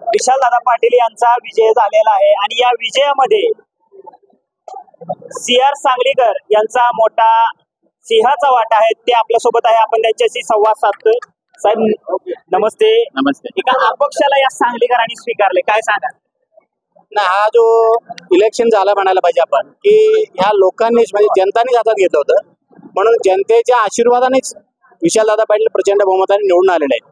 विशालदादा पाटील यांचा विजय झालेला आहे आणि या विजयामध्ये CR सांगलीकर यांचा मोठा सिंहाचा वाटा आहे. ते आपल्या सोबत आहे. आपण त्यांच्याशी संवाद साधतोय. साहेब नमस्ते. नमस्ते. एका अपक्षाला या सांगलीकरांनी स्वीकारले, काय सांगा? ना हा जो इलेक्शन झाला म्हणायला पाहिजे आपण की ह्या लोकांनीच म्हणजे जनतानीच हातात घेतलं होतं, म्हणून जनतेच्या आशीर्वादानेच विशालदादा पाटील प्रचंड बहुमताने निवडून आलेले आहेत.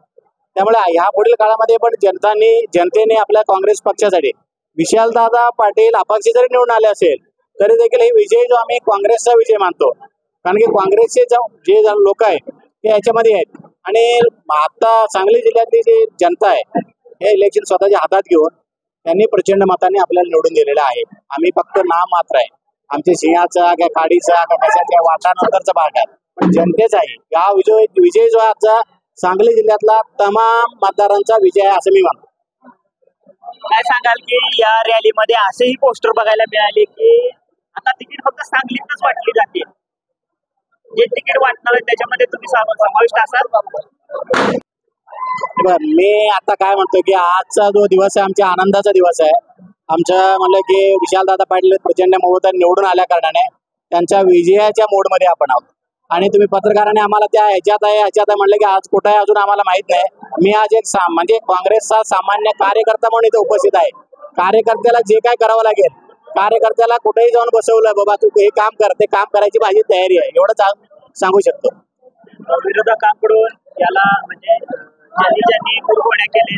त्यामुळे ह्या पुढील काळामध्ये पण जनतेने आपल्या काँग्रेस पक्षासाठी विशालदादा पाटील अपक्ष जरी निवडून आले असेल तरी देखील हे विजय जो आम्ही काँग्रेसचा विजय मानतो, कारण की काँग्रेसचे जे लोक आहेत ते याच्यामध्ये आहेत. आणि आता सांगली जिल्ह्यातली जी जनता आहे हे इलेक्शन स्वतःच्या हातात घेऊन त्यांनी प्रचंड मताने आपल्याला निवडून दिलेलं आहे. आम्ही फक्त नाम मात्र आहे, आमच्या सिंहाचा किंवा खाडीचा किंवा कशाच्या वाटानंतरचा भाग आहे, पण जनतेचा आहे. हा विजय जो आजचा सांगली जिल्ह्यातला तमाम मतदारांचा विजय आहे असं मी मानतो. काय सांगाल की या रॅलीमध्ये असेही पोस्टर बघायला मिळाले की आता तिकीट फक्त सांगलीतच वाटली जाते, जे तिकीट वाटणार आहे त्याच्यामध्ये तुम्ही समाविष्ट असाल? मी आता काय म्हणतो की आजचा जो दिवस आहे आमच्या आनंदाचा दिवस आहे. आमचं म्हणलं की विशालदादा पाटील प्रचंड बहुमताने निवडून आल्या कारणाने त्यांच्या विजयाच्या मोडमध्ये आपण आहोत. आणि तुम्ही पत्रकाराने आम्हाला त्या ह्याच्यात आहे म्हणलं की आज कुठं आहे अजून आम्हाला माहित नाही. मी आज एक म्हणजे काँग्रेसचा सामान्य कार्यकर्ता म्हणून इथे उपस्थित आहे. कार्यकर्त्याला जे काय करावं लागेल, कार्यकर्त्याला कुठेही जाऊन बसवलं, बाबा तू हे काम कर, ते काम करायची माझी तयारी आहे, एवढंच सांगू शकतो. विरोधकांकडून याला म्हणजे ज्यांनी कुरघोड्या केले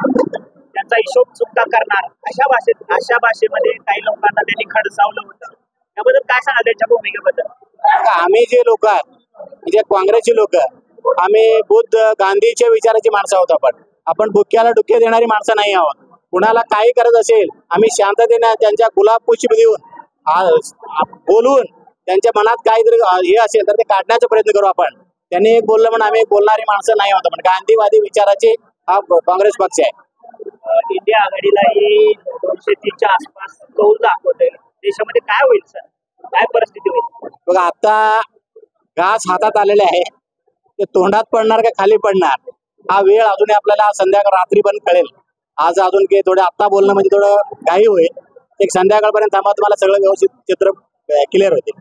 त्यांचा हिशोब चुकता करणार अशा भाषेमध्ये काही लोकांना त्यांनी खडसावलं होतं. त्याबद्दल काय सांगा त्यांच्या भूमिकेबद्दल? आम्ही जे लोक आहेत म्हणजे काँग्रेसची लोक, आम्ही बुद्ध गांधीच्या विचाराची माणसं आहोत. आपण बुक्याला डुक्के देणारी माणसं नाही आहोत. कुणाला काही करत असेल आम्ही शांततेने त्यांच्या गुलाब पुष्प देऊन बोलून त्यांच्या मनात काहीतरी हे असेल तर ते काढण्याचा प्रयत्न करू आपण. त्यांनी एक बोललं म्हणून आम्ही बोलणारी माणसं नाही आहोत. पण गांधीवादी विचाराची हा काँग्रेस पक्ष आहे. इंडिया आघाडीलाही 230च्या आसपास कौल दाखवतोय. देशामध्ये काय होईल सर, काय परिस्थिती होईल? बघा आता घास हातात आलेले आहे, ते तोंडात पडणार का खाली पडणार हा वेळ अजूनही आपल्याला संध्याकाळ रात्री पण कळेल. आज अजून की थोडं आत्ता बोलणं म्हणजे थोडं घाई होईल. एक संध्याकाळपर्यंत थांबा, तुम्हाला सगळं व्यवस्थित चित्र क्लिअर होतील.